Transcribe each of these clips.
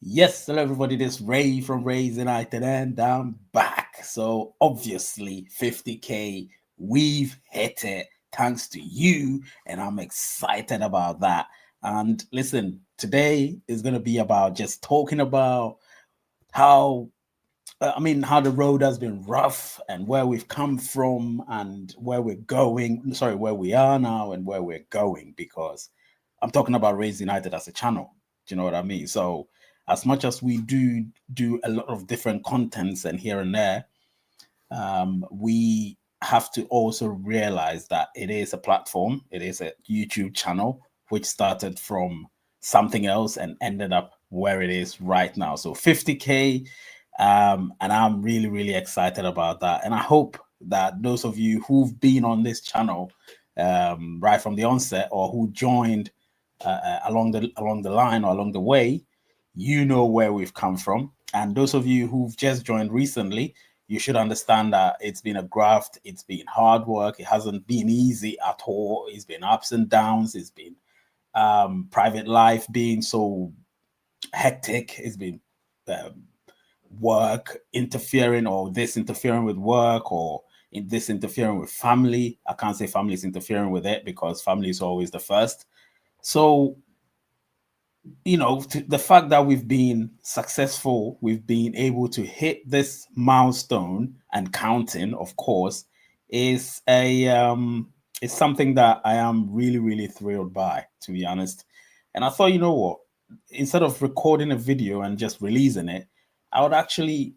Yes, hello everybody. This is Ray from Ray's United, and I'm back. So obviously, 50K, we've hit it thanks to you, and I'm excited about that. And listen, today is going to be about just talking about how how the road has been rough and where we've come from and where we're going. Sorry, where we are now and where we're going, because I'm talking about Raise United as a channel. Do you know what I mean? So, as much as we do a lot of different contents and here and there, we have to also realize that it is a platform, it is a YouTube channel, which started from something else and ended up where it is right now. So 50K, and I'm really, really excited about that. And I hope that those of you who've been on this channel right from the onset, or who joined along the line or along the way, you know where we've come from. And those of you who've just joined recently, you should understand that it's been a graft, it's been hard work, it hasn't been easy at all. It's been ups and downs, it's been private life being so hectic, it's been um, work interfering, or this interfering with work, or in this interfering with family. I can't say family is interfering with it, because family is always the first. So the fact that we've been successful, we've been able to hit this milestone and counting, of course, is a is something that I am really, really thrilled by, to be honest. And I thought, you know what, instead of recording a video and just releasing it, I would actually,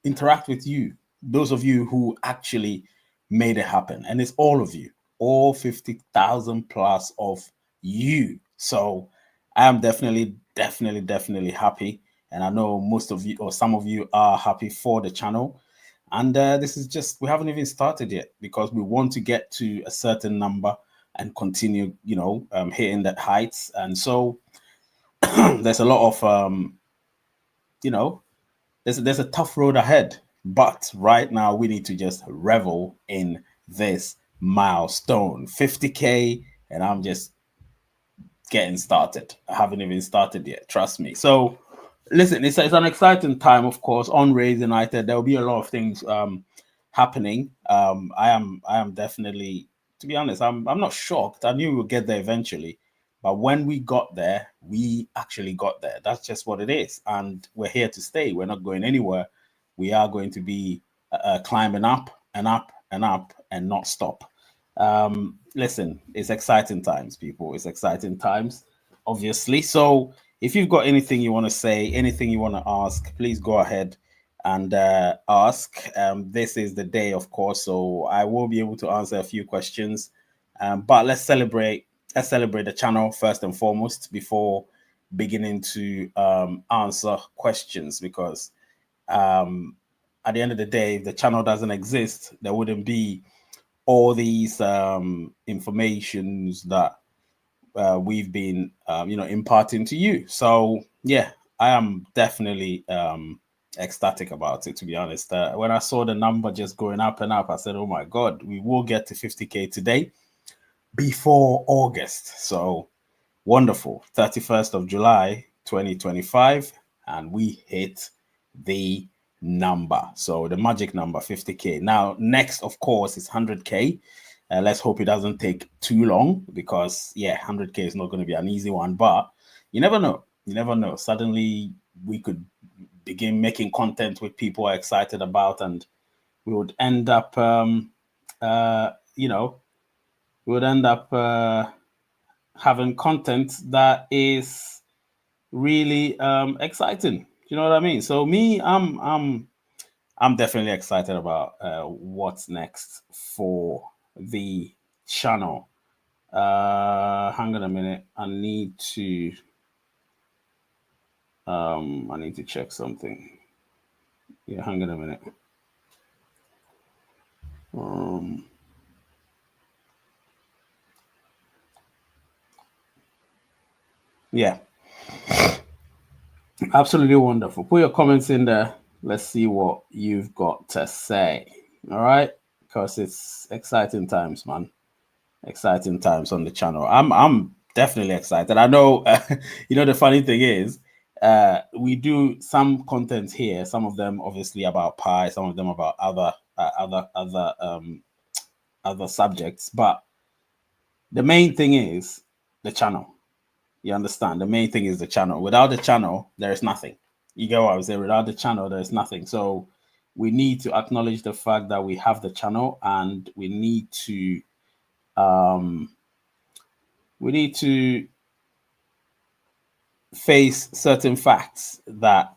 interact with you, those of you who actually made it happen. And it's all of you, all 50,000 plus of you. So I am definitely, definitely, definitely happy. And I know most of you, or some of you, are happy for the channel. And this is just, we haven't even started yet, because we want to get to a certain number and continue, hitting that heights. And so there's a lot of, you know, there's a tough road ahead. But right now, we need to just revel in this milestone, 50K. And I'm just getting started. I haven't even started yet. Trust me. So, listen, it's an exciting time, of course, on Raise United. There will be a lot of things happening. I am definitely, to be honest, I'm not shocked. I knew we would get there eventually, but when we got there, we actually got there. That's just what it is, and we're here to stay. We're not going anywhere. We are going to be climbing up and up and up and not stop. Listen, it's exciting times, people. It's exciting times, obviously. So if you've got anything you want to say, anything you want to ask, please go ahead and ask. This is the day, of course, so I will be able to answer a few questions. But let's celebrate. Let's celebrate the channel first and foremost before beginning to answer questions, because at the end of the day, if the channel doesn't exist, there wouldn't be all these informations that we've been imparting to you. So yeah, I am definitely ecstatic about it, to be honest. When I saw the number just going up and up, I said, oh my god, we will get to 50K today before August. So wonderful. 31st of July 2025, and we hit the number. So the magic number, 50K. Now, next, of course, is 100K. Let's hope it doesn't take too long, because, yeah, 100K is not going to be an easy one. But you never know. You never know. Suddenly, we could begin making content with people are excited about, and we would end up, you know, we would end up having content that is really exciting. You know what I mean? So me, I'm definitely excited about what's next for the channel. Hang on a minute. I need to check something. Yeah, hang on a minute. Um, yeah, absolutely wonderful. Put your comments in there. Let's see what you've got to say. All right, because it's exciting times, man. Exciting times on the channel. I'm definitely excited. I know. The funny thing is, we do some content here. Some of them obviously about Pi, some of them about other subjects. But the main thing is the channel. You understand? The main thing is the channel. Without the channel, there is nothing. You get what I was saying? Without the channel, there is nothing. So we need to acknowledge the fact that we have the channel, and we need to face certain facts that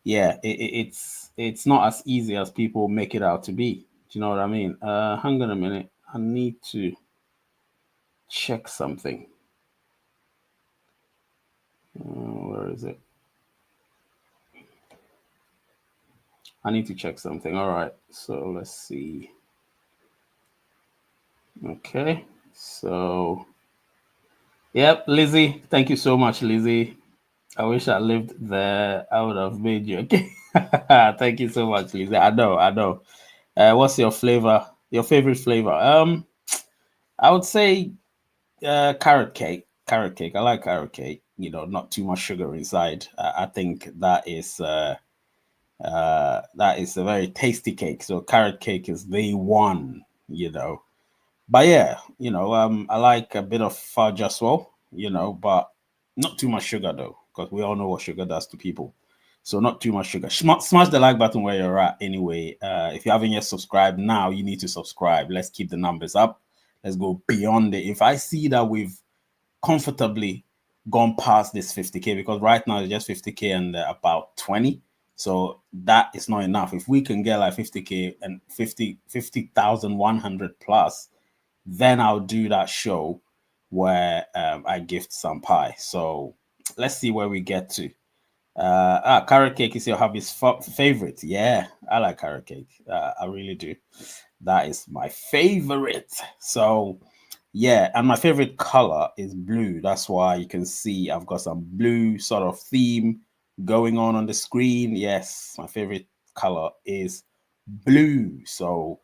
it's not as easy as people make it out to be. Do you know what I mean? Hang on a minute. I need to check something. Where is it? I need to check something. All right. So let's see. Okay. So, yep, Lizzie. Thank you so much, Lizzie. I wish I lived there. I would have made you. Okay. Thank you so much, Lizzie. I know. What's your flavor? Your favorite flavor? I would say carrot cake. Carrot cake. I like carrot cake. You know, not too much sugar inside. I think that is a very tasty cake. So carrot cake is the one. You know, but yeah, you know, I like a bit of fudge as well. You know, but not too much sugar though, because we all know what sugar does to people. So not too much sugar. Smash the like button where you're at. Anyway, if you haven't yet subscribed, now you need to subscribe. Let's keep the numbers up. Let's go beyond it. If I see that we've comfortably gone past this 50K, because right now it's just 50K and about 20. So that is not enough. If we can get like 50K and 50,100 plus, then I'll do that show where I gift some pie. So let's see where we get to. Carrot cake is your hubby's favorite. Yeah, I like carrot cake. I really do. That is my favorite. So yeah, and my favorite color is blue. That's why you can see I've got some blue sort of theme going on the screen. Yes, my favorite color is blue. So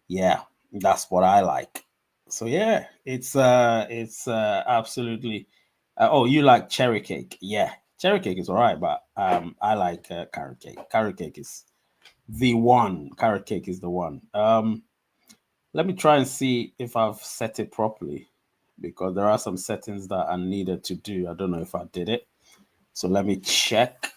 yeah, that's what I like. So yeah, it's absolutely. Oh, you like cherry cake? Yeah, cherry cake is all right, but I like carrot cake. Carrot cake is the one. Carrot cake is the one. Let me try and see if I've set it properly, because there are some settings that I needed to do. I don't know if I did it. So let me check.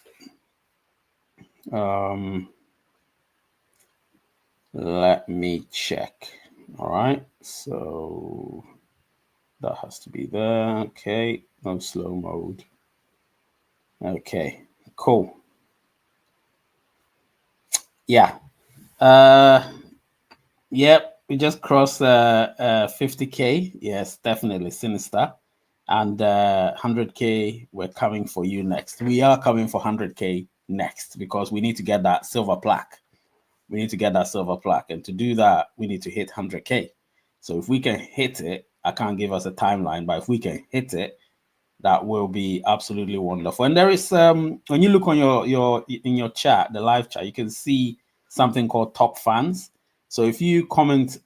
Let me check. All right. So that has to be there. Okay. No slow mode. Okay. Cool. Yeah. Yep. We just crossed 50K. Yes, definitely sinister. And 100K, we're coming for you next. We are coming for 100K next, because we need to get that silver plaque. We need to get that silver plaque. And to do that, we need to hit 100K. So if we can hit it, I can't give us a timeline, but if we can hit it, that will be absolutely wonderful. And there is when you look on your chat, the live chat, you can see something called top fans. So if you comment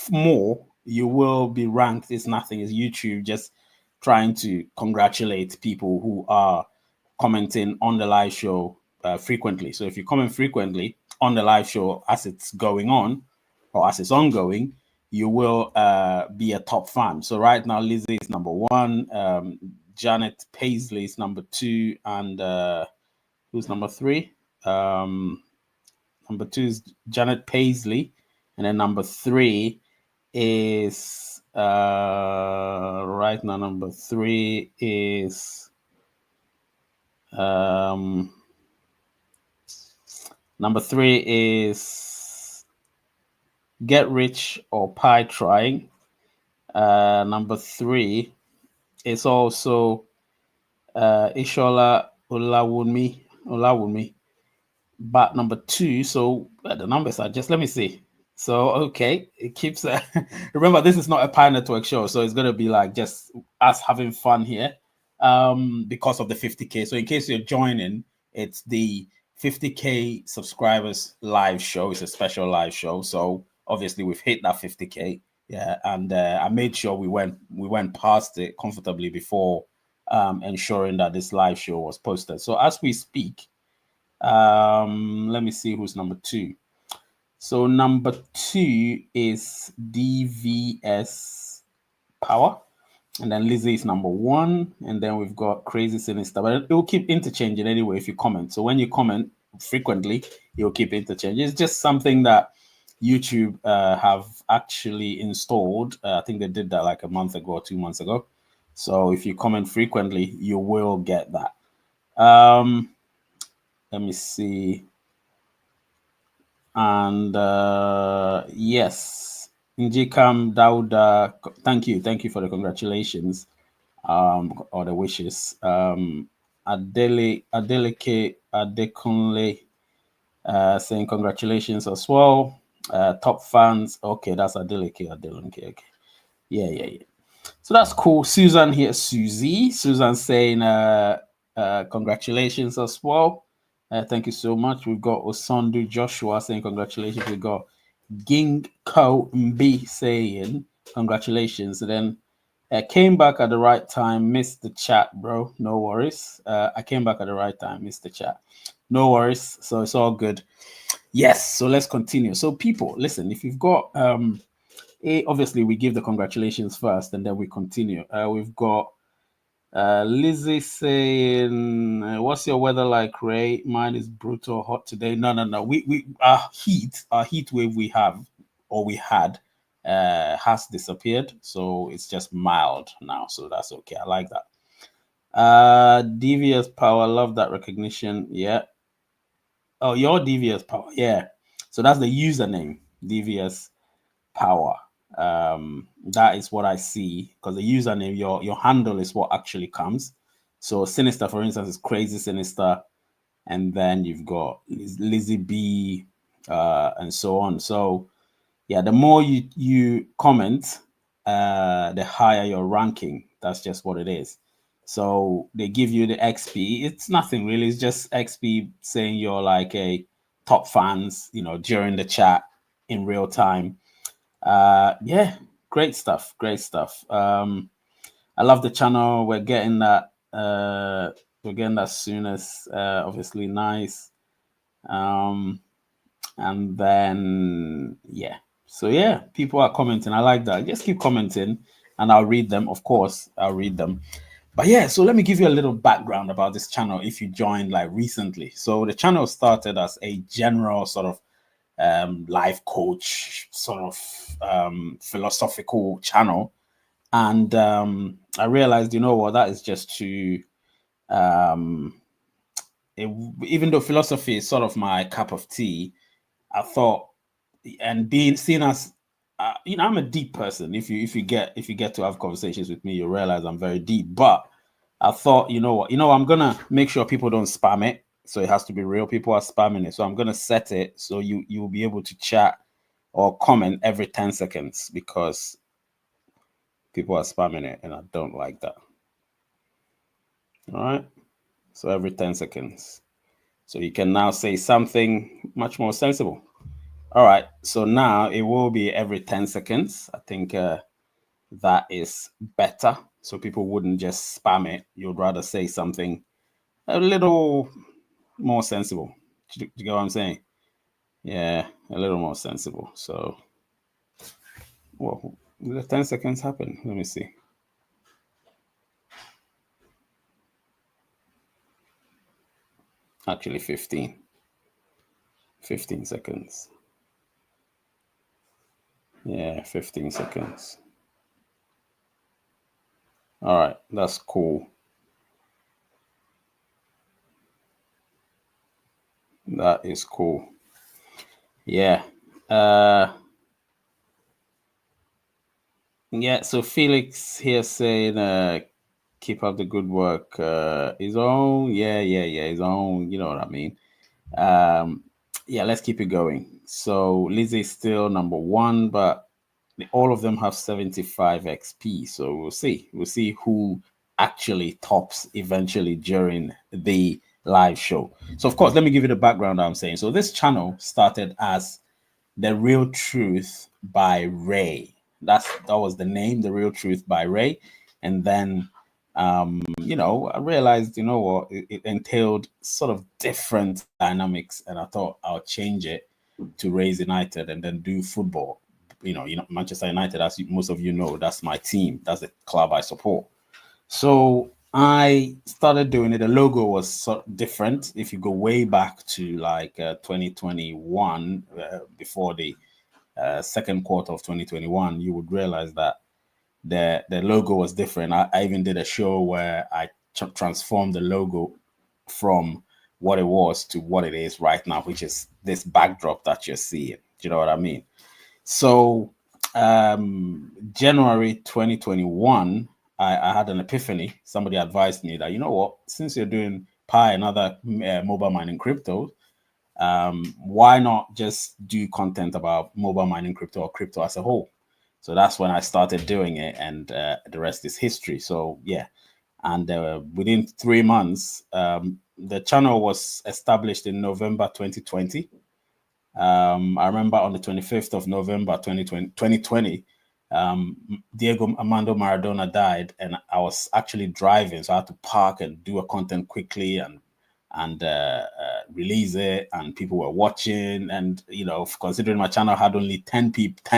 more, you will be ranked. It's nothing. It's YouTube just trying to congratulate people who are commenting on the live show frequently. So if you comment frequently on the live show as it's going on, or as it's ongoing, you will be a top fan. So right now, Lizzie is number one, Janet Paisley is number two, and who's number three? Number two is Janet Paisley, and then number three is right now. Number three is number three is Get Rich or Pie Trying. Number three is also Ishola Olawumi. But number two, so the numbers are just, let me see. So, okay, it keeps, remember, this is not a Pi Network show, so it's going to be like just us having fun here because of the 50K. So in case you're joining, it's the 50K subscribers live show. It's a special live show. So obviously we've hit that 50K. Yeah, and I made sure we went past it comfortably before ensuring that this live show was posted. So as we speak, let me see who's number 2. So number 2 is DVS Power. And then Lizzie is number 1. And then we've got Crazy Sinister. But it will keep interchanging anyway if you comment. So when you comment frequently, you'll keep interchanging. It's just something that YouTube have actually installed. I think they did that like a month ago or 2 months ago. So if you comment frequently, you will get that. Let me see. And yes, Njikam Dauda, thank you for the congratulations or the wishes. Adeleke Adekunle saying congratulations as well. Top fans. Okay, that's Adeleke. Okay. Yeah. So that's cool. Susan here, Susie. Susan saying congratulations as well. Thank you so much. We've got Osondu Joshua saying congratulations. We've got Ginkgo Mbi saying congratulations. And then came back at the right time, missed the chat, bro. No worries. I came back at the right time, missed the chat. No worries. So it's all good. Yes. So let's continue. So people, listen, if you've got obviously we give the congratulations first and then we continue. We've got Lizzie saying, what's your weather like, Ray? Mine is brutal hot today. No. We our heat wave we have or we had has disappeared. So it's just mild now. So that's okay. I like that. Devious Power, love that recognition. Yeah. Oh, your Devious Power. Yeah. So that's the username, Devious Power. That is what I see, because the username, your handle is what actually comes. So Sinister, for instance, is Crazy Sinister, and then you've got Lizzie B, and so on. So yeah, the more you comment, the higher your ranking. That's just what it is. So they give you the XP. It's nothing really. It's just XP saying you're like a top fans, during the chat in real time. Yeah, great stuff. I love the channel. We're getting that soon as obviously nice. And then yeah. So yeah, people are commenting. I like that. Just keep commenting and I'll read them. Of course, I'll read them. But yeah, so let me give you a little background about this channel if you joined like recently. So the channel started as a general sort of life coach, sort of philosophical channel. And I realized, that is just to, even though philosophy is sort of my cup of tea, I thought, and being seen as, I'm a deep person. If you get to have conversations with me, you realize I'm very deep. But I thought, I'm gonna make sure people don't spam it. So it has to be real. People are spamming it. So I'm gonna set it so you will be able to chat or comment every 10 seconds because people are spamming it and I don't like that. All right. So every 10 seconds. So you can now say something much more sensible. All right. So now it will be every 10 seconds. I think that is better. So people wouldn't just spam it. You'd rather say something a little more sensible. Do you get what I'm saying? Yeah, a little more sensible. So, well, the 10 seconds happen. Let me see. Actually, 15 seconds. Yeah, 15 seconds. All right, that's cool. That is cool. Yeah. Yeah, so Felix here saying, keep up the good work. His own, yeah, his own, you know what I mean. Yeah, let's keep it going. So Lizzie is still number 1, but all of them have 75 XP. So we'll see who actually tops eventually during the live show. So of course, let me give you the background I'm saying. So this channel started as The Real Truth by Ray. That was the name, The Real Truth by Ray. And then you know, I realized, you know what, it entailed sort of different dynamics, and I thought I'll change it to Raise United and then do football. You know, Manchester United, as most of you know, that's my team. That's the club I support. So I started doing it. The logo was sort of different. If you go way back to like 2021, before the second quarter of 2021, you would realize that the logo was different. I even did a show where I transformed the logo from what it was to what it is right now, which is this backdrop that you're seeing. Do you know what I mean? So January 2021, I had an epiphany. Somebody advised me that, you know what, since you're doing Pi and other mobile mining crypto, why not just do content about mobile mining crypto or crypto as a whole? So that's when I started doing it, and the rest is history. So yeah, and within 3 months, the channel was established in November 2020. I remember on the 25th of November 2020, Diego Armando Maradona died, and I was actually driving, so I had to park and do a content quickly and release it, and people were watching. And you know, considering my channel had only 10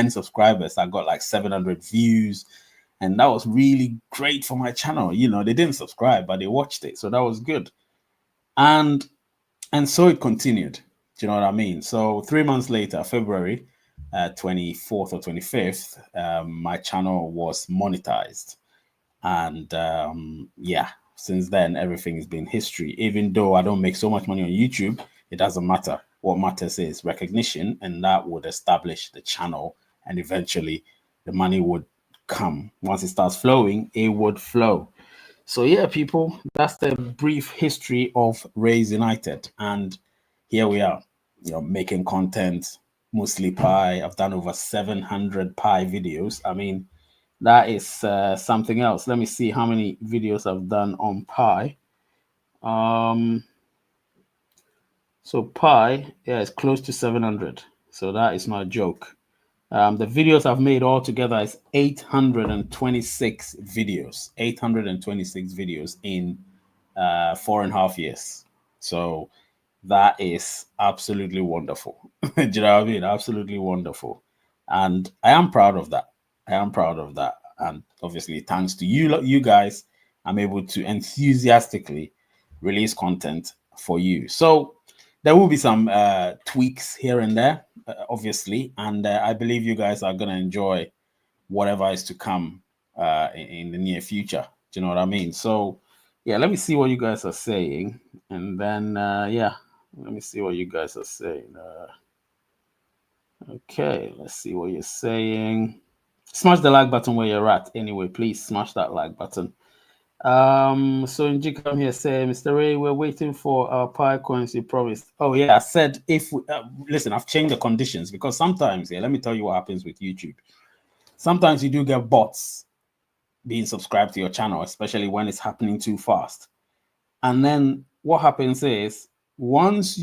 subscribers, I got like 700 views, and that was really great for my channel. You know, they didn't subscribe, but they watched it, so that was good. And so it continued. Do you know what I mean? So 3 months later, February 24th or 25th, my channel was monetized. And yeah, since then, everything has been history. Even though I don't make so much money on YouTube, it doesn't matter. What matters is recognition, and that would establish the channel. And eventually, the money would come. Once it starts flowing, it would flow. So yeah, people, that's the brief history of Raise United, and here we are, you know, making content, mostly Pi. I've done over 700 Pi videos. I mean, that is something else. Let me see how many videos I've done on Pi. So Pi, yeah, it's close to 700. So that is not a joke. The videos I've made all together is 826 videos. 826 videos in 4.5 years. So that is absolutely wonderful. Do you know what I mean? Absolutely wonderful. And I am proud of that. I am proud of that. And obviously, thanks to you guys, I'm able to enthusiastically release content for you. So there will be some tweaks here and there, obviously. And I believe you guys are going to enjoy whatever is to come in the near future. Do you know what I mean? So, yeah, let me see what you guys are saying. And then, yeah, let me see what you guys are saying. Okay, let's see what you're saying. Smash the like button where you're at. Anyway, please smash that like button. So Njik, I'm here saying, Mr. Ray, we're waiting for our Pi coins you promised. Oh yeah, I said if we, listen, I've changed the conditions because sometimes, yeah, let me tell you what happens with YouTube. Sometimes you do get bots being subscribed to your channel, especially when it's happening too fast. And then what happens is once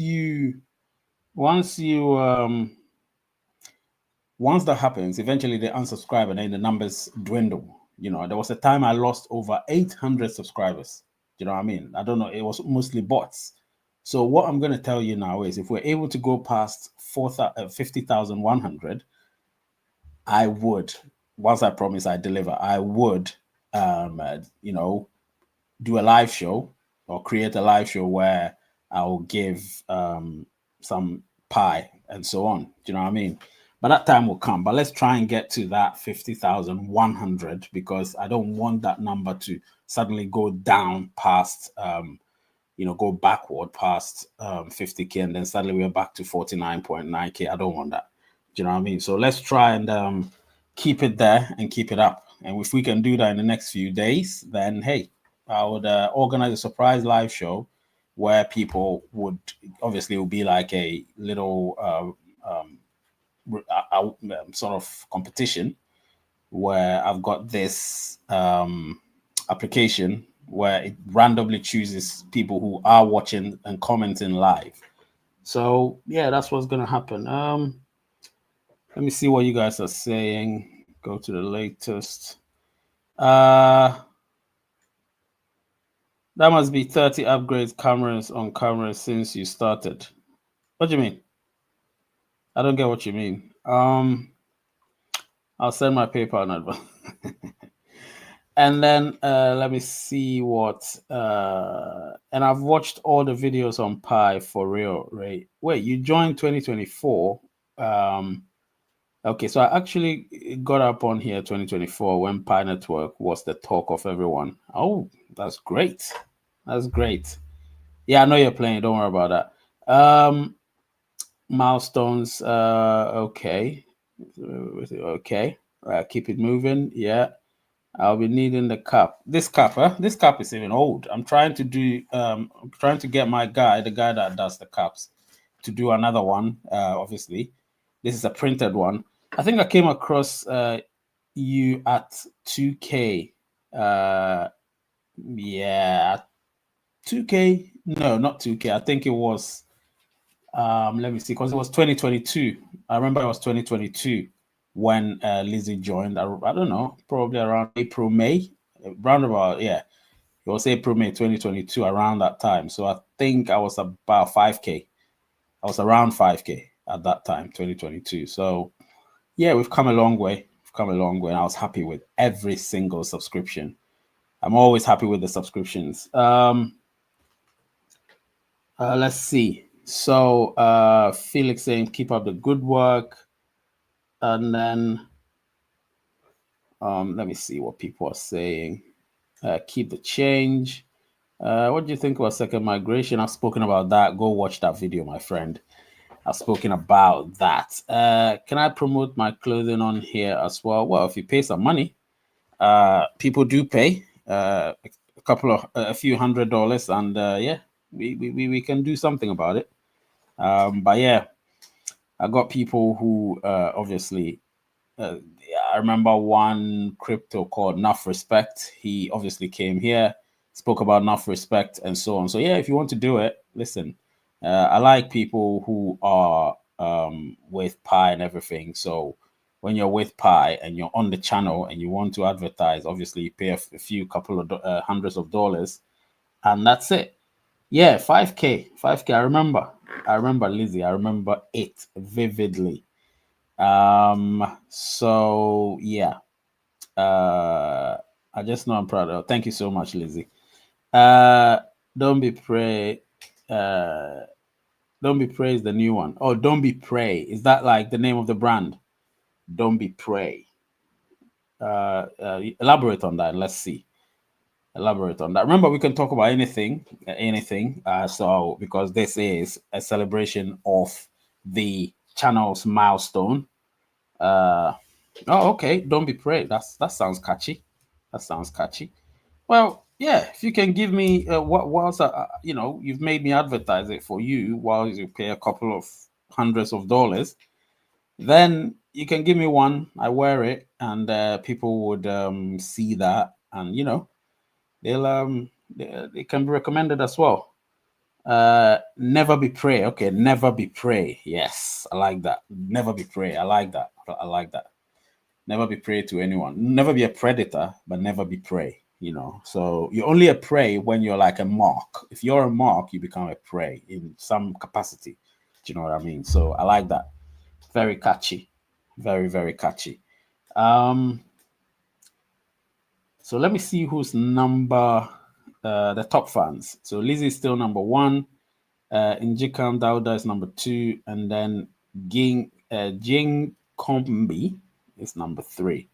that happens, eventually they unsubscribe and then the numbers dwindle. You know, there was a time I lost over 800 subscribers. You know what I mean? I don't know. It was mostly bots. So what I'm going to tell you now is if we're able to go past 50,100, I would, once I promise I deliver, I would, you know, do a live show or create a live show where I'll give some Pi and so on. Do you know what I mean? But that time will come. But let's try and get to that 50,100 because I don't want that number to suddenly go down past, you know, go backward past 50K and then suddenly we're back to 49.9K. I don't want that. Do you know what I mean? So let's try and keep it there and keep it up. And if we can do that in the next few days, then hey, I would organize a surprise live show where people would obviously it would be like a little sort of competition where I've got this application where it randomly chooses people who are watching and commenting live. So yeah, that's what's gonna happen. Let me see what you guys are saying. Go to the latest. That must be 30 upgrades cameras on cameras since you started. What do you mean? I don't get what you mean. I'll send my PayPal in advance. And then let me see what and I've watched all the videos on Pi for real, right? Wait, you joined 2024. Okay, so I actually got up on here 2024 when Pi Network was the talk of everyone. Oh, that's great. That's great. Yeah, I know you're playing, don't worry about that. Milestones, okay. Okay. Keep it moving. Yeah. I'll be needing the cap. This cap, huh? This cap is even old. I'm trying to get my guy, the guy that does the caps, to do another one. Obviously. This is a printed one. I think I came across you at 2K. Yeah, 2K. No, not 2K. I think it was let me see, because it was 2022. I remember it was 2022 when Lizzie joined. I don't know, probably around April, May, round about, yeah. It was April, May 2022, around that time. So I think I was about 5K. I was around 5K at that time, 2022. So yeah, we've come a long way. We've come a long way. And I was happy with every single subscription. I'm always happy with the subscriptions. Let's see. So Felix saying keep up the good work. And then let me see what people are saying. Keep the change. What do you think about second migration? I've spoken about that. Go watch that video, my friend. I've spoken about that. Can I promote my clothing on here as well? Well, if you pay some money, people do pay a few $100s, and yeah, we can do something about it. But yeah, I got people who obviously. I remember one crypto called Enough Respect. He obviously came here, spoke about Enough Respect, and so on. So yeah, if you want to do it, listen. I like people who are with Pi and everything. So when you're with Pi and you're on the channel and you want to advertise, obviously you pay a few couple of hundreds of dollars, and that's it. Yeah, 5K, 5K. I remember Lizzie. I remember it vividly. So yeah. I just know I'm proud of. Thank you so much, Lizzie. Don't be pray. Don't be praised the new one. Oh, don't be pray. Is that like the name of the brand? Don't be pray. Elaborate on that. Let's see. Elaborate on that. Remember, we can talk about anything, anything. So because this is a celebration of the channel's milestone. Oh, okay. Don't be prayed. That sounds catchy. That sounds catchy. Well, yeah. If you can give me whilst you've made me advertise it for you, while you pay a couple of hundreds of dollars, then you can give me one. I wear it, and people would see that, and they can be recommended as well. Never be prey. Okay, never be prey. Yes, I like that. Never be prey. I like that. I like that. Never be prey to anyone. Never be a predator, but never be prey. So you're only a prey when you're like a mark. If you're a mark, you become a prey in some capacity. Do you know what I mean? So I like that. Very catchy. Very, very catchy. So let me see who's number the top fans. So Lizzie is still number one. Njikam Dauda is number two, and then Jing Kombi is number three.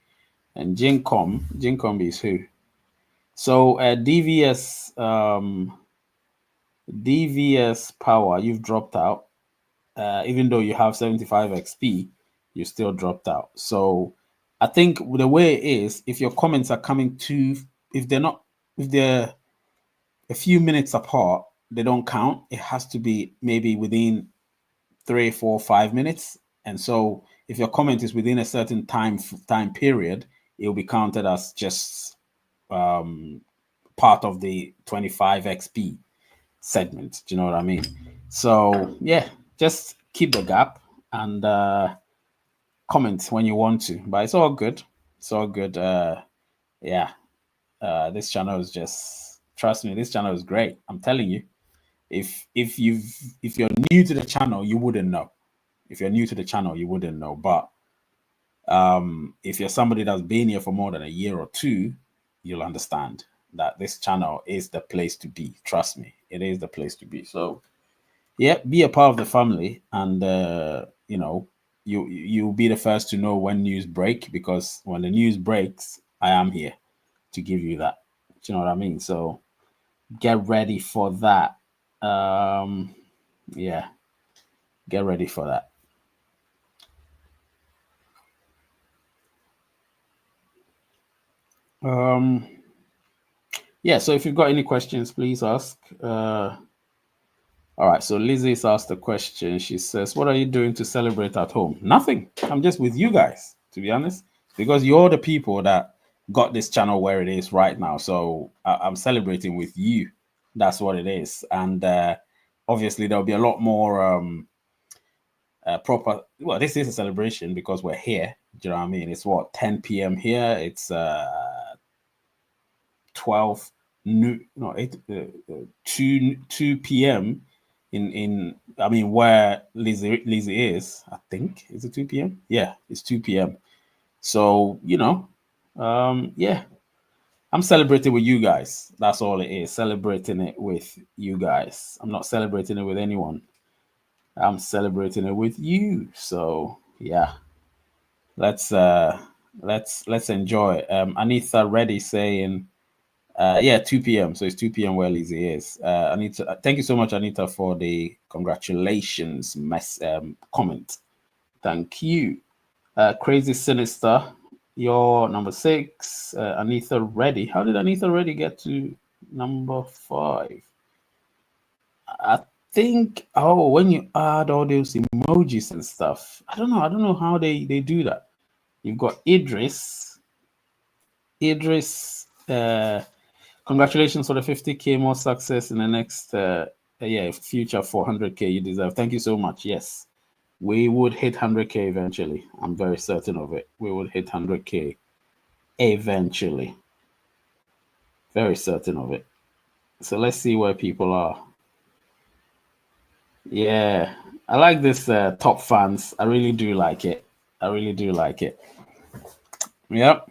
And Jing Kombi is who? So DVS Power, you've dropped out. Even though you have 75 XP, you still dropped out. So I think the way it is, if your comments are coming if they're a few minutes apart, they don't count. It has to be maybe within 3, 4, 5 minutes. And so if your comment is within a certain time period, it will be counted as just part of the 25 XP segment. Do you know what I mean? So yeah, just keep the gap and comment when you want to. But it's all good. It's all good. Yeah. This channel is just Trust me, this channel is great. I'm telling you. If you're new to the channel, you wouldn't know. If you're new to the channel, you wouldn't know. But if you're somebody that's been here for more than a year or two, you'll understand that this channel is the place to be. Trust me, it is the place to be. So yeah, be a part of the family, and you know, you'll be the first to know when news break, because when the news breaks, I am here to give you that. Do you know what I mean? So get ready for that. Yeah, get ready for that. Yeah, so if you've got any questions, please ask. All right, so Lizzie's asked a question. She says, what are you doing to celebrate at home? Nothing. I'm just with you guys, to be honest, because you're the people that got this channel where it is right now. So I'm celebrating with you. That's what it is. And obviously, there'll be a lot more proper. Well, this is a celebration because we're here. Do you know what I mean? It's what, 10 p.m. here. It's 12 no 8 2 p.m. in I mean where Lizzie is. I think is it 2 p.m. Yeah, it's 2 p.m. So you know, yeah, I'm celebrating with you guys. That's all it is. Celebrating it with you guys. I'm not celebrating it with anyone. I'm celebrating it with you. So yeah, let's let's enjoy. Anita Reddy saying yeah, 2 p.m. So it's 2 p.m. where Lizzie is. Anita, thank you so much, Anita, for the congratulations comment. Thank you. Crazy Sinister, you're number 6. Anita Reddy. How did Anita Reddy get to number 5? I think, oh, when you add all those emojis and stuff, I don't know. I don't know how they do that. You've got Idris. Congratulations for the 50K, more success in the next future 400K you deserve. Thank you so much. Yes, we would hit 100K eventually. I'm very certain of it. We would hit 100K eventually. Very certain of it. So let's see where people are. Yeah, I like this top fans. I really do like it. I really do like it. Yep.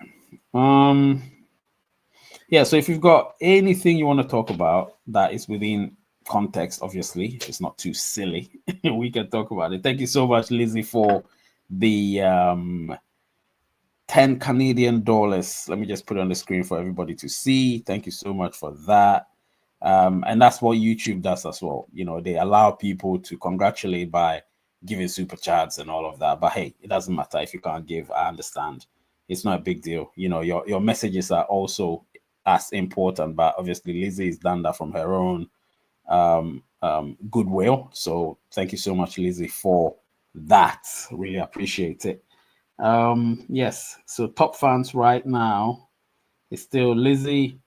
Yeah, so if you've got anything you want to talk about that is within context, obviously, if it's not too silly, we can talk about it. Thank you so much, Lizzie, for the 10 Canadian dollars. Let me just put it on the screen for everybody to see. Thank you so much for that. And that's what YouTube does as well. You know, they allow people to congratulate by giving super chats and all of that. But hey, it doesn't matter if you can't give. I understand. It's not a big deal. You know, your messages are also as important. But obviously, Lizzie has done that from her own goodwill. So thank you so much, Lizzie, for that. Really appreciate it. Yes. So top fans right now is still Lizzie,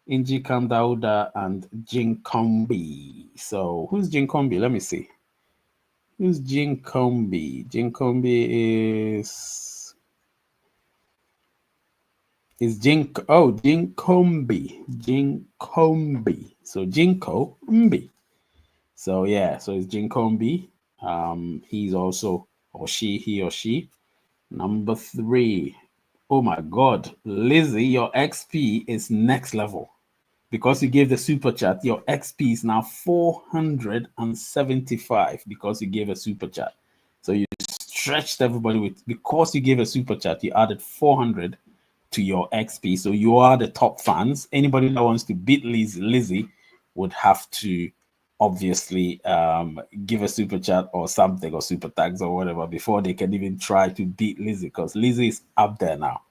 Inji Kamdauda, and Jinkombi. So who's Jinkombi? Let me see. Who's Jinkombi? Jinkombi is Jinkombi. Jinkombi. So Jinko Mbi. So yeah, so it's Jinkombi. He's also, or she, he or she. Number 3. Oh my God, Lizzie, your XP is next level. Because you gave the super chat, your XP is now 475 because you gave a super chat. So you stretched everybody with, because you gave a super chat, you added 400 to your XP. So you are the top fans. Anybody that wants to beat Lizzie would have to obviously give a super chat or something, or super tags or whatever, before they can even try to beat Lizzie, because Lizzie is up there now.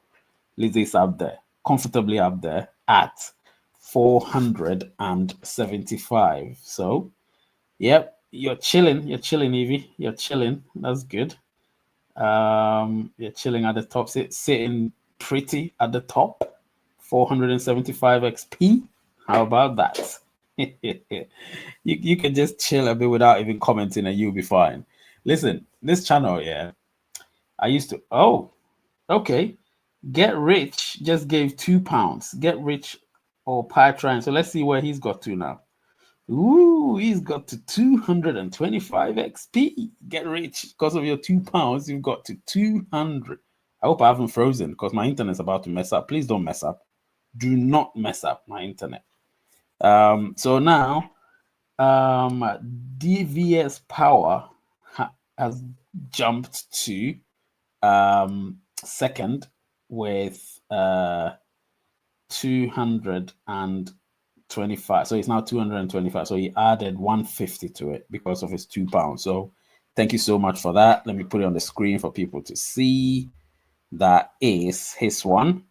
Lizzie is up there, comfortably up there at 475. So, yep, you're chilling, Evie. You're chilling. That's good. You're chilling at the top, sitting pretty at the top. 475 XP. How about that? you can just chill a bit without even commenting, and you'll be fine. Listen, this channel, yeah, I used to. Oh, okay. Get Rich just gave £2. Get Rich or Pi trying. So let's see where he's got to now. Ooh, he's got to 225 XP. Get rich because of your £2. You've got to 200. I hope I haven't frozen because my internet's about to mess up. Please don't mess up. Do not mess up my internet. So now, DVS Power has jumped to second with 225. So it's now 225. So he added 150 to it because of his £2. So thank you so much for that. Let me put it on the screen for people to see. That is his one.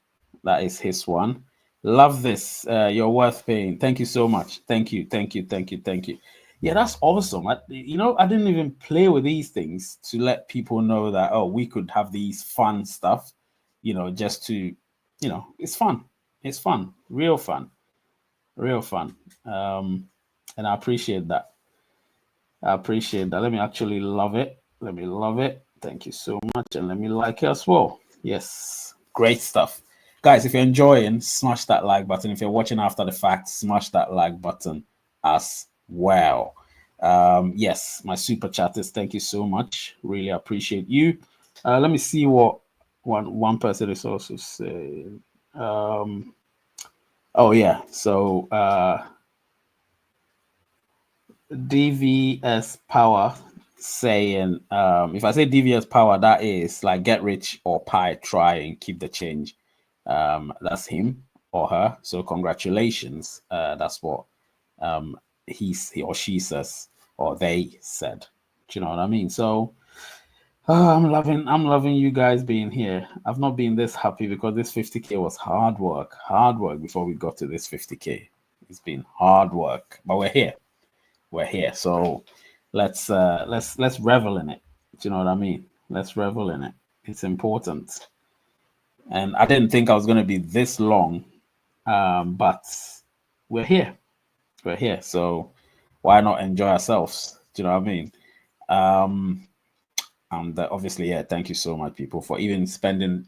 That is his one. Love this. You're worth paying. Thank you so much. Thank you. Thank you. Thank you. Thank you. Yeah, that's awesome. I didn't even play with these things to let people know that, oh, we could have these fun stuff, just to, it's fun. It's fun. Real fun. Real fun. And I appreciate that. Let me actually love it. Let me love it. Thank you so much. And let me like it as well. Yes. Great stuff. Guys, if you're enjoying, smash that like button. If you're watching after the fact, smash that like button as well. Yes, my super chatters, thank you so much. Really appreciate you. Let me see what one person is also saying. Oh yeah, so DVS Power saying, if I say DVS Power, that is like get rich or Pi, try and keep the change. That's him or her. So congratulations. That's what he or she says, or they said. Do you know what I mean? So I'm loving you guys being here. I've not been this happy because this 50K was hard work before we got to this 50K. It's been hard work, but we're here. So let's revel in it. Do you know what I mean? Let's revel in it. It's important. And I didn't think I was going to be this long, but we're here. We're here. So why not enjoy ourselves? Do you know what I mean? And obviously, yeah, thank you so much, people, for even spending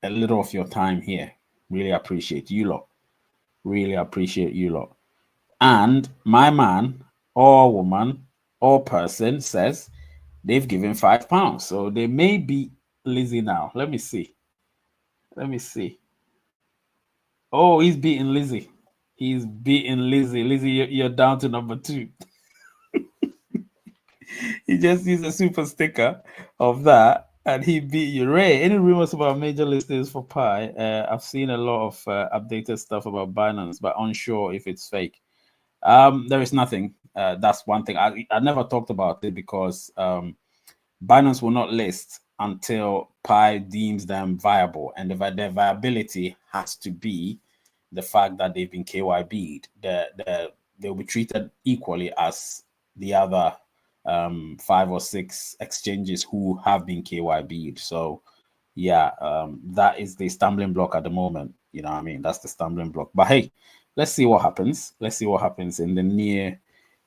a little of your time here. Really appreciate you lot. Really appreciate you lot. And my man or woman or person says they've given £5. So they may be Lizzie now. Let me see. Oh, he's beating Lizzie. He's beating Lizzie. Lizzie, you're down to number 2. He just used a super sticker of that and he beat you. Ray, any rumors about major listings for Pi? I've seen a lot of updated stuff about Binance, but unsure if it's fake. There is nothing. That's one thing. I never talked about it because Binance will not list until Pi deems them viable, and their viability has to be the fact that they've been KYB'd. They'll be treated equally as the other 5 or 6 exchanges who have been KYB'd. So yeah, that is the stumbling block at the moment. You know what I mean? That's the stumbling block. But hey, let's see what happens. Let's see what happens in the near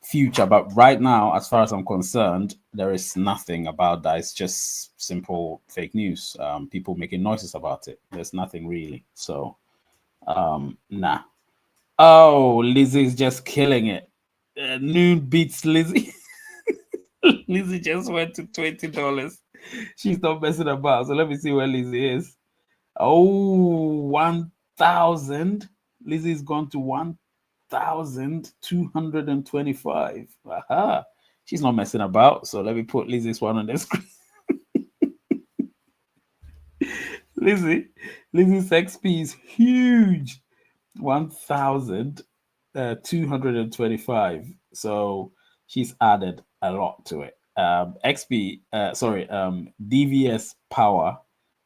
future. But right now, as far as I'm concerned, there is nothing about that. It's just simple fake news. People making noises about it. There's nothing really. So nah. Oh, Lizzie's just killing it. Noon beats Lizzie. Lizzie just went to $20. She's not messing about. So let me see where Lizzie is. Oh, 1,000. Lizzie's gone to 1,225. Aha. She's not messing about. So let me put Lizzie's one on the screen. Lizzie's XP is huge. 1,225. So she's added a lot to it. DVS Power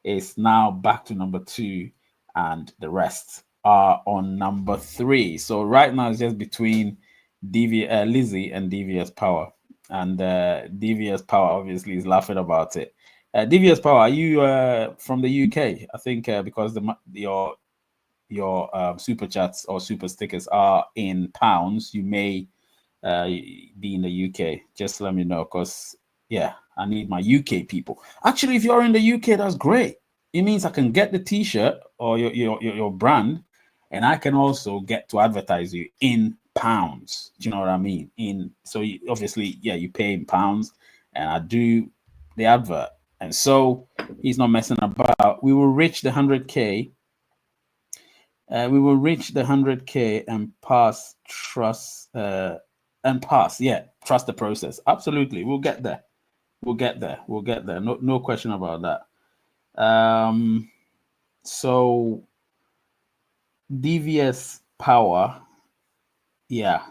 is now back to number 2, and the rest are on number 3. So right now it's just between Lizzie and DVS Power, and DVS Power obviously is laughing about it. DVS Power, are you from the UK? I think because your super chats or super stickers are in pounds, you may be in the UK. Just let me know, because yeah, I need my UK people. Actually, if you're in the UK, that's great. It means I can get the t-shirt or your brand, and I can also get to advertise you in pounds. Do you know what I mean? So obviously, yeah, you pay in pounds, and I do the advert, and so he's not messing about. We will reach the 100K. We will reach the 100K and pass. Trust trust the process. Absolutely, we'll get there. We'll get there. No question about that. So DVS Power, yeah,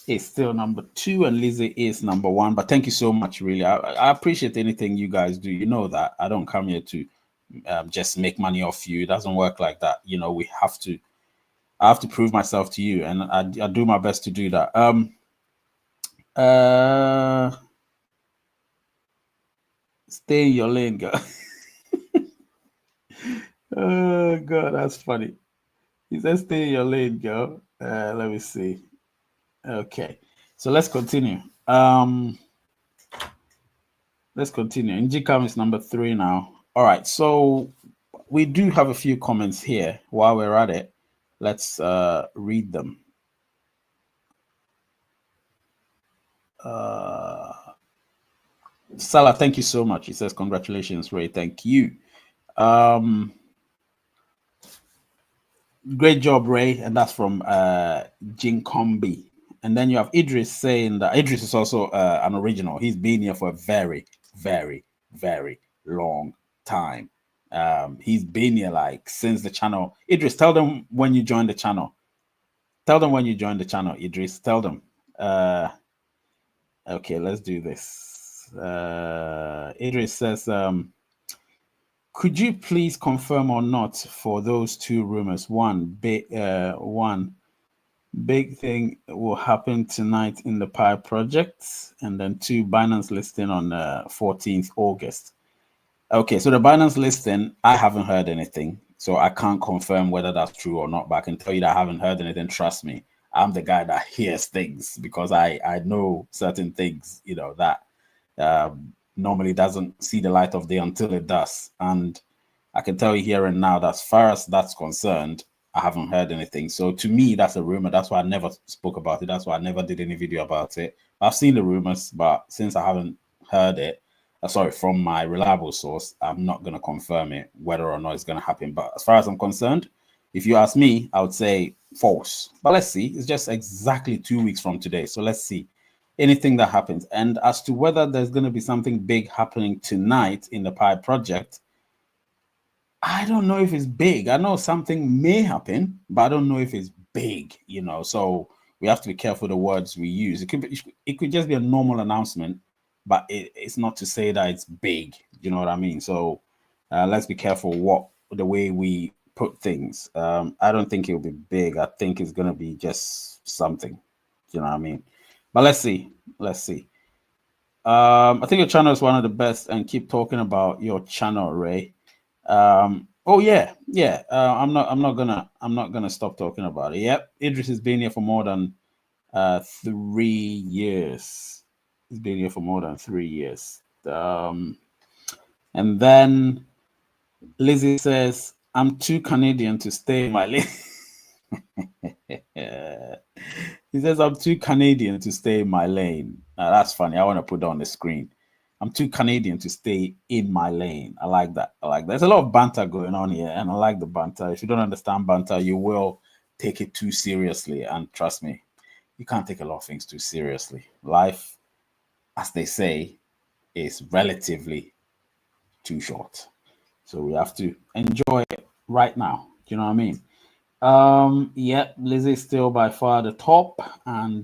is still number 2, and Lizzie is number 1. But thank you so much, really. I appreciate anything you guys do. You know that I don't come here to just make money off you. It doesn't work like that. You know, I have to prove myself to you, and I do my best to do that. Stay in your lane, girl. Oh God, that's funny. He says stay in your lane, girl. Let me see. Okay, so let's continue. Let's continue. Njikam is number 3 now. All right, so we do have a few comments here. While we're at it, let's read them. Salah, thank you so much. He says, congratulations, Ray. Thank you. Great job, Ray. And that's from Jinkombi. And then you have Idris saying that Idris is also an original. He's been here for a very, very, very long time. He's been here like since the channel. Idris, tell them when you joined the channel. Tell them when you joined the channel, Idris. Tell them. Okay, let's do this. Idris says, could you please confirm or not for those 2 rumors? One big thing will happen tonight in the Pi project, and then 2, Binance listing on 14th August. Okay, so the Binance listing, I haven't heard anything, so I can't confirm whether that's true or not, but I can tell you that I haven't heard anything. Trust me, I'm the guy that hears things because I know certain things, you know, that normally doesn't see the light of day until it does. And I can tell you here and now that as far as that's concerned, I haven't heard anything. So to me, that's a rumor. That's why I never spoke about it. That's why I never did any video about it. I've seen the rumors, but since I haven't heard it, from my reliable source, I'm not going to confirm it, whether or not it's going to happen. But as far as I'm concerned, if you ask me, I would say false. But let's see. It's just exactly 2 weeks from today. So let's see anything that happens. And as to whether there's going to be something big happening tonight in the Pi project, I don't know if it's big. I know something may happen, but I don't know if it's big, you know. So we have to be careful the words we use. It could just be a normal announcement, but it's not to say that it's big. You know what I mean? So let's be careful the way we put things. I don't think it'll be big. I think it's gonna be just something. You know what I mean? But let's see. I think your channel is one of the best, and keep talking about your channel, Ray. I'm not gonna stop talking about it. Yep, Idris has been here for more than 3 years. He's been here for more than 3 years. And then Lizzie says, I'm too Canadian to stay in my lane. He says, I'm too Canadian to stay in my lane. That's funny. I want to put it on the screen. I'm too Canadian to stay in my lane. I like that. There's a lot of banter going on here, and I like the banter. If you don't understand banter, you will take it too seriously. And trust me, you can't take a lot of things too seriously. Life, as they say, is relatively too short. So we have to enjoy it right now. Do you know what I mean? Yeah, Lizzie's still by far the top, and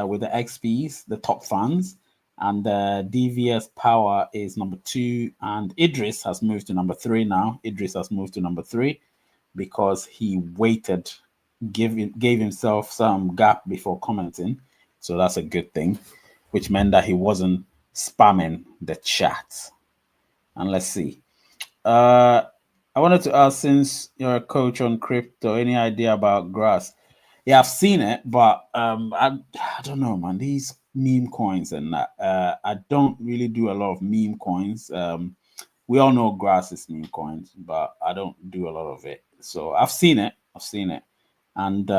with the XPs, the top fans. And DVS Power is number 2, and Idris has moved to number 3 now. Idris has moved to number 3 because he waited, gave himself some gap before commenting. So that's a good thing, which meant that he wasn't spamming the chat. And let's see. I wanted to ask, since you're a coach on crypto, any idea about grass? Yeah, I've seen it, but I don't know, man. These meme coins and that. I don't really do a lot of meme coins. We all know grass is meme coins, but I don't do a lot of it. So I've seen it. I've seen it, and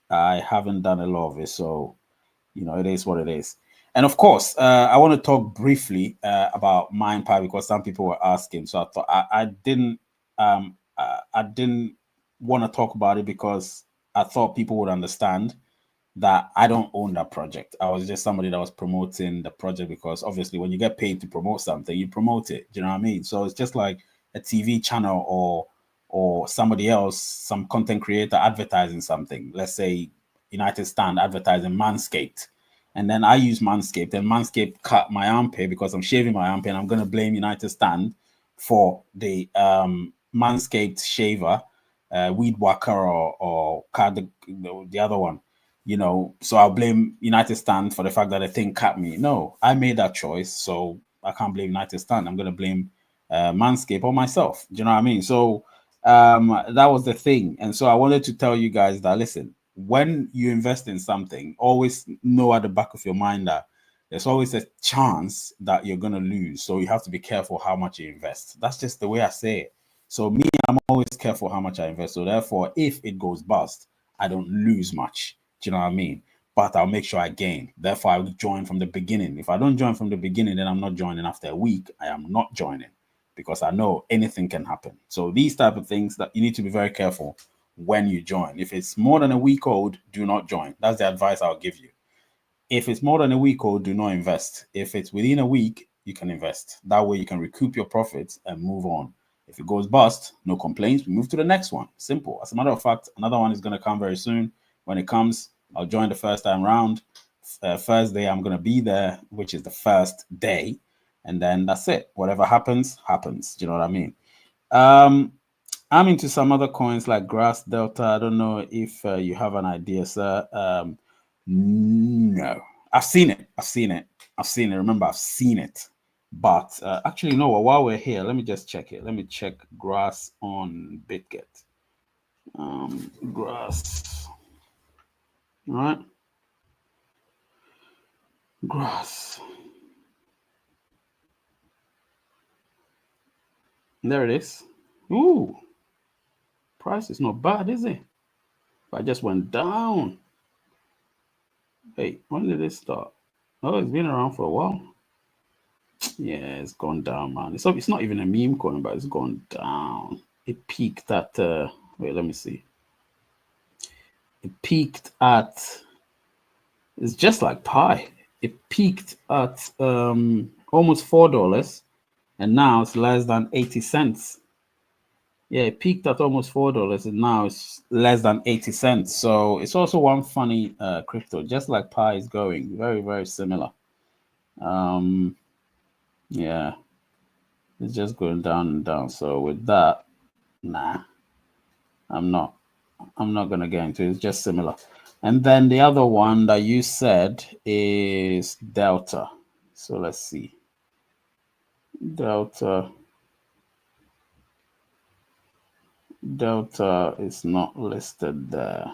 I haven't done a lot of it, so it is what it is. And of course, I want to talk briefly about MindPy because some people were asking. So I thought I didn't want to talk about it because I thought people would understand that I don't own that project. I was just somebody that was promoting the project because obviously when you get paid to promote something, you promote it. Do you know what I mean? So it's just like a TV channel or somebody else, some content creator advertising something. Let's say United Stand advertising Manscaped. And then I use Manscaped, and Manscaped cut my armpit because I'm shaving my armpit, and I'm going to blame United Stand for the Manscaped shaver, Weed Whacker or the other one. So I'll blame United Stand for the fact that the thing cut me. No, I made that choice, so I can't blame United Stand. I'm going to blame Manscaped or myself. Do you know what I mean? So that was the thing. And so I wanted to tell you guys that, listen, when you invest in something, always know at the back of your mind that there's always a chance that you're going to lose. So you have to be careful how much you invest. That's just the way I say it. So me, I'm always careful how much I invest. So therefore, if it goes bust, I don't lose much. Do you know what I mean? But I'll make sure I gain. Therefore, I will join from the beginning. If I don't join from the beginning, then I'm not joining after a week. I am not joining because I know anything can happen. So these type of things that you need to be very careful when you join. If it's more than a week old, do not join. That's the advice I'll give you. If it's more than a week old, do not invest. If it's within a week, you can invest. That way you can recoup your profits and move on. If it goes bust, no complaints, we move to the next one. Simple. As a matter of fact, another one is going to come very soon. When it comes, I'll join the first time round. First day, I'm going to be there, which is the first day. And then that's it. Whatever happens, happens. Do you know what I mean? I'm into some other coins like Grass Delta. I don't know if you have an idea, sir. No, I've seen it. Remember, I've seen it. But actually, no. While we're here, let me just check it. Let me check Grass on BitGet. Grass. All right. Grass. There it is. Ooh. Price is not bad, is it? I just went down. Hey, when did it start? Oh, it's been around for a while. Yeah, it's gone down, man. It's not even a meme coin, but it's gone down. It peaked at wait, let me see. It peaked at, it's just like Pi. It peaked at almost $4, and now it's less than 80 cents. Yeah, it peaked at almost $4, and now it's less than 80 cents. So it's also one funny crypto, just like Pi is going, very, very similar. Yeah, it's just going down and down. So with that, nah, I'm not gonna get into it. It's just similar. And then the other one that you said is Delta. So let's see. Delta is not listed there.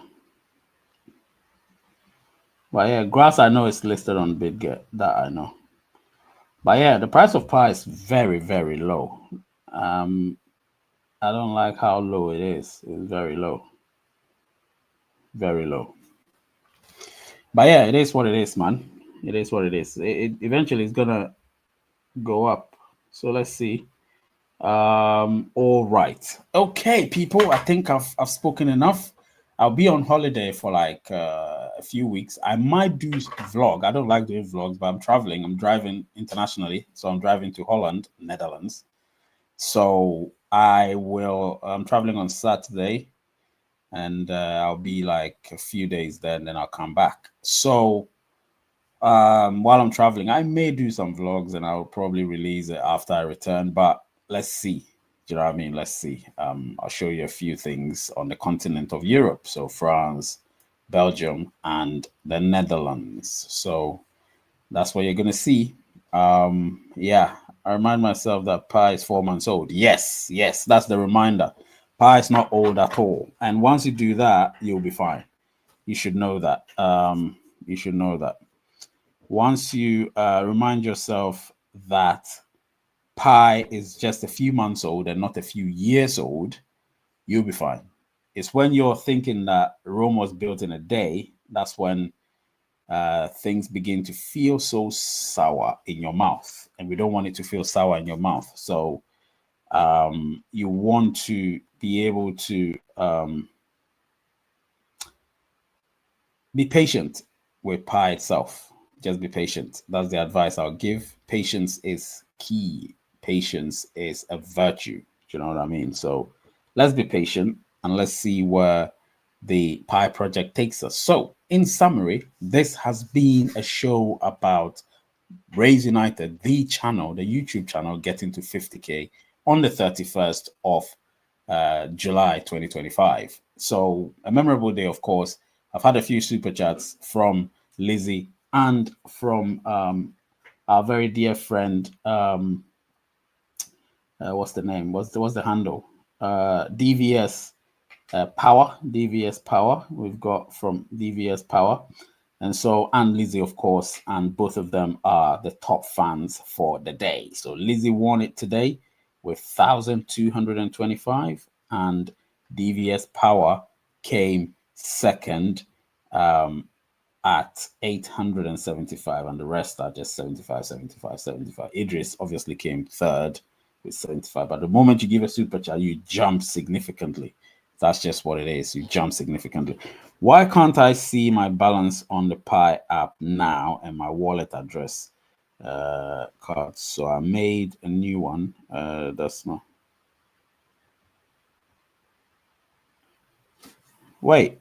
But yeah, Grass I know is listed on BitGet. That I know. But yeah, the price of Pi is very, very low. I don't like how low it is. It's very low. Very low. But yeah, it is what it is, man. It is what it is. It eventually is gonna go up. So let's see. All right. Okay, people. I think I've spoken enough. I'll be on holiday for like a few weeks. I might do vlog. I don't like doing vlogs, but I'm traveling. I'm driving internationally, so I'm driving to Holland, Netherlands. So I'm traveling on Saturday, and I'll be like a few days there, and then I'll come back. So while I'm traveling, I may do some vlogs, and I'll probably release it after I return. But let's see. Do you know what I mean? Let's see. I'll show you a few things on the continent of Europe. So France, Belgium, and the Netherlands. So that's what you're gonna see. Yeah, I remind myself that Pi is 4 months old. Yes, that's the reminder. Pi is not old at all. And once you do that, you'll be fine. You should know that. You should know that. Once you remind yourself that Pi is just a few months old and not a few years old, you'll be fine. it's when you're thinking that Rome was built in a day, that's when things begin to feel so sour in your mouth, and we don't want it to feel sour in your mouth. So you want to be able to be patient with Pi itself. Just be patient. That's the advice I'll give. Patience is key. Patience is a virtue. Do you know what I mean? So let's be patient and let's see where the Pi project takes us. So, in summary, this has been a show about Raise United, the channel, the YouTube channel, getting to 50K on the 31st of July 2025. So, a memorable day, of course. I've had a few super chats from Lizzie and from our very dear friend. What's the name? What's the handle? DVS Power. DVS Power. We've got from DVS Power. And so, and Lizzie, of course, and both of them are the top fans for the day. So Lizzie won it today with 1,225, and DVS Power came second at 875, and the rest are just 75, 75, 75. Idris obviously came third with 75. But the moment you give a super chat, you jump significantly. That's just what it is. You jump significantly. Why can't I see my balance on the Pi app now and my wallet address card? So I made a new one. That's not. Wait.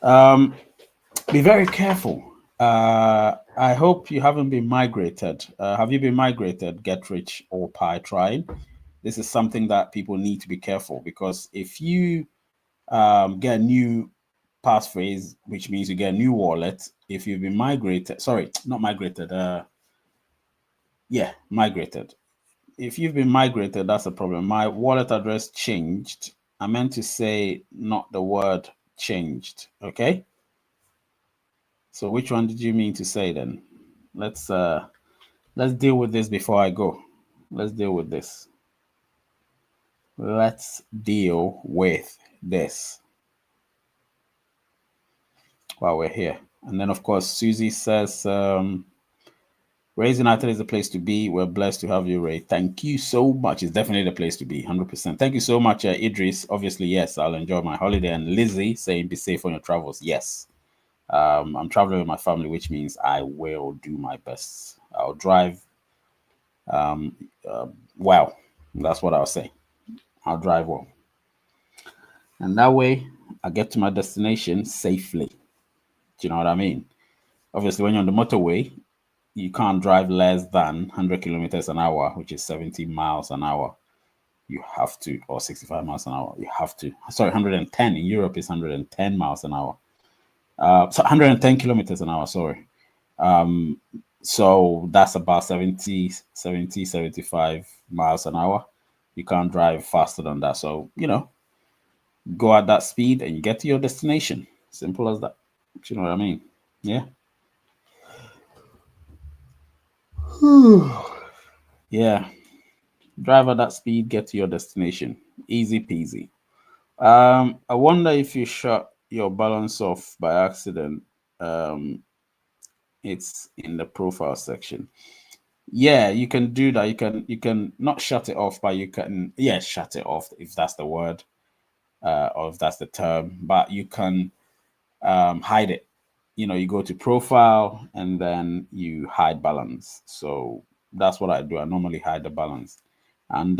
Be very careful. I hope you haven't been migrated. Have you been migrated, Get Rich or Pi Tribe? This is something that people need to be careful, because if you get a new passphrase, which means you get a new wallet, if you've been migrated, sorry, not migrated, migrated. If you've been migrated, that's a problem. My wallet address changed. I meant to say not the word changed, okay? So which one did you mean to say then? Let's deal with this before I go. Let's deal with this. Let's deal with this while we're here. And then of course Susie says Raise United is the place to be. We're blessed to have you, Ray. Thank you so much. It's definitely the place to be, 100%. Thank you so much, Idris. Obviously, yes, I'll enjoy my holiday. And Lizzie saying be safe on your travels. Yes. I'm traveling with my family, which means I will do my best. I'll drive well. That's what I'll say. I'll drive well. And that way, I get to my destination safely. Do you know what I mean? Obviously, when you're on the motorway, you can't drive less than 100 kilometers an hour, which is 70 miles an hour. You have to, or 65 miles an hour. You have to, sorry, 110. In Europe, is 110 miles an hour. So 110 kilometers an hour, sorry. So that's about 75 miles an hour. You can't drive faster than that. So, go at that speed and you get to your destination. Simple as that. Do you know what I mean? Yeah. Yeah. Drive at that speed, get to your destination. Easy peasy. I wonder if you shut your balance off by accident. It's in the profile section. Yeah, you can do that. You can not shut it off, but you can shut it off, if that's the word, or if that's the term. But you can hide it. You go to profile and then you hide balance. So that's what I do. I normally hide the balance. And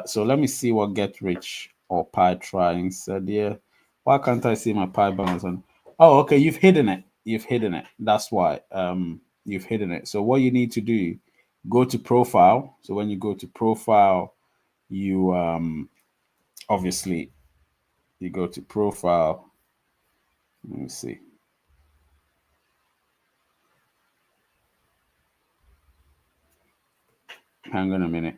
so let me see what Get Rich or Pi Trying said here. Why can't I see my Pi balance on? Oh, okay, you've hidden it. You've hidden it. That's why. You've hidden it. So what you need to do, go to profile. So when you go to profile, you obviously you go to profile. Let me see. Hang on a minute.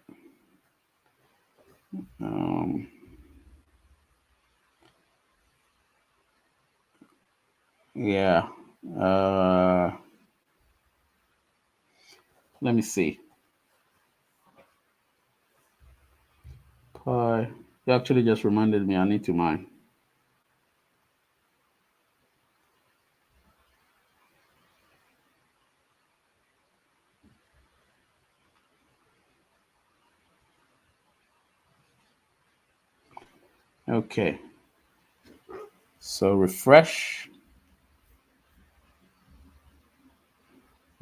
Yeah. Let me see. Pi. You actually just reminded me I need to mine. Okay. So refresh.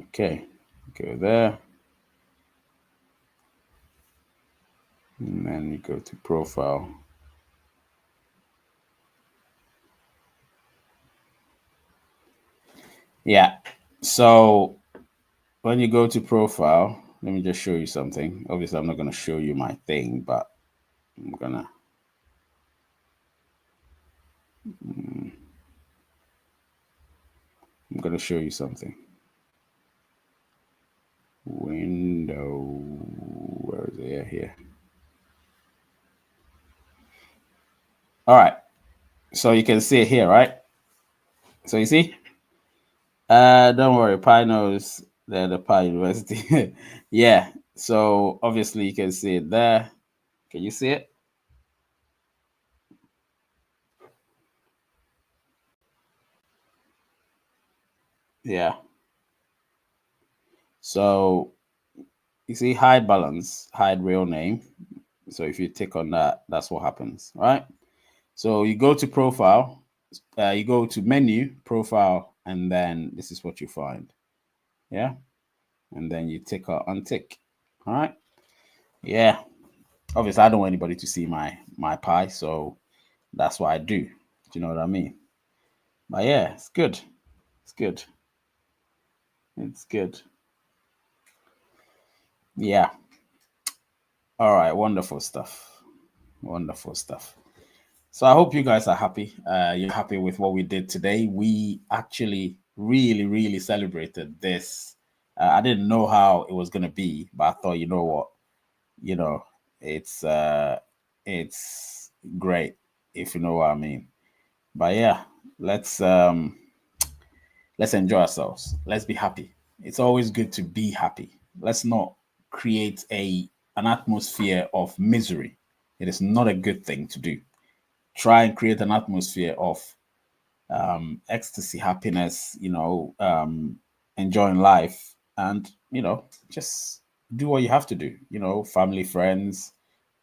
Okay. Go there. And then you go to profile. Yeah. So when you go to profile, let me just show you something. Obviously, I'm not going to show you my thing, but I'm going to show you something. Window, where is it? Yeah, here. All right. So you can see it here, right? So you see? Don't worry, Pi knows they're the Pi University. Yeah. So obviously you can see it there. Can you see it? Yeah. So you see hide balance, hide real name. So if you tick on that, that's what happens, right? So you go to profile, you go to menu, profile, and then this is what you find. Yeah. And then you tick or untick. All right. Yeah. Obviously, I don't want anybody to see my pie, so that's what I do. Do you know what I mean? But yeah, it's good. It's good. It's good. Yeah. All right. Wonderful stuff. Wonderful stuff. So I hope you guys are happy. You're happy with what we did today. We actually really, really celebrated this. I didn't know how it was going to be, but I thought, you know what, you know, it's uh, it's great if you know what I mean. But yeah, let's um, let's enjoy ourselves. Let's be happy. It's always good to be happy. Let's not create an atmosphere of misery. It is not a good thing to do. Try and create an atmosphere of ecstasy, happiness, enjoying life, and just do what you have to do. Family, friends,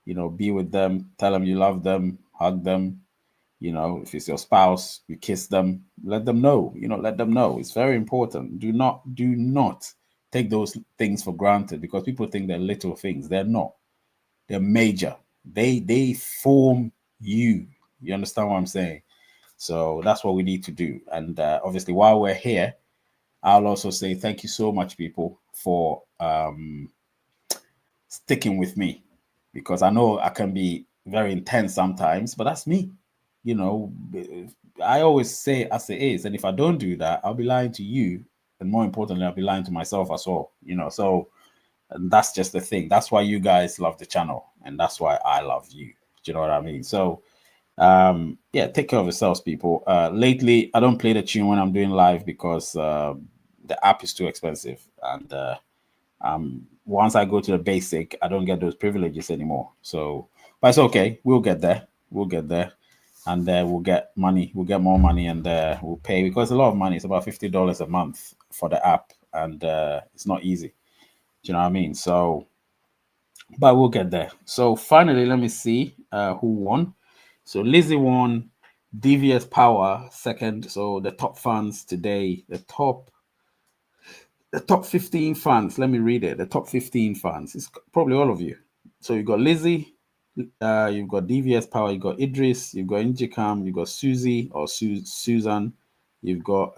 be with them, tell them you love them, hug them. If it's your spouse, you kiss them, let them know. Let them know. It's very important. Do not take those things for granted because people think they're little things. They're not. They're major. They form you. You understand what I'm saying? So that's what we need to do. And obviously, while we're here, I'll also say thank you so much, people, for sticking with me because I know I can be very intense sometimes, but that's me. You know, I always say as it is. And if I don't do that, I'll be lying to you. And more importantly, I'll be lying to myself as well. So and that's just the thing. That's why you guys love the channel. And that's why I love you. Do you know what I mean? So yeah, take care of yourselves, people. Lately I don't play the tune when I'm doing live because the app is too expensive, and once I go to the basic I don't get those privileges anymore. So but it's okay, we'll get there, and we'll get money, we'll get more money, and we'll pay because a lot of money. It's about $50 a month for the app, and it's not easy. Do you know what I mean? So but we'll get there. So finally, let me see who won. So Lizzie won, Devious Power second. So the top fans today, the top 15 fans. Let me read it. The top 15 fans. It's probably all of you. So you got Lizzie, you've got Devious Power, you've got Idris, you've got Injicam, you've got Susie or Susan, you've got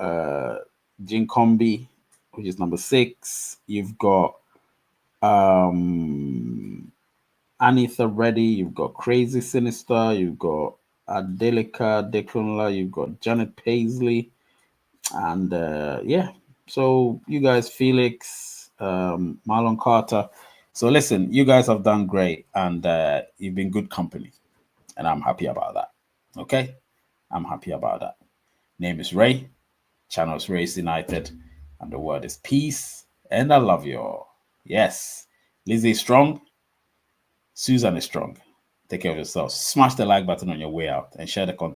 Jinkombi, which is number 6. You've got Anitha Reddy, you've got Crazy Sinister, you've got Adelica Dekunla, you've got Janet Paisley, and yeah. So you guys, Felix, Marlon Carter. So listen, you guys have done great, and you've been good company, and I'm happy about that. Okay, I'm happy about that. Name is Ray, channel is Race United, and the word is peace, and I love you all. Yes, Lizzie is strong. Susan is strong. Take care of yourself. Smash the like button on your way out and share the content.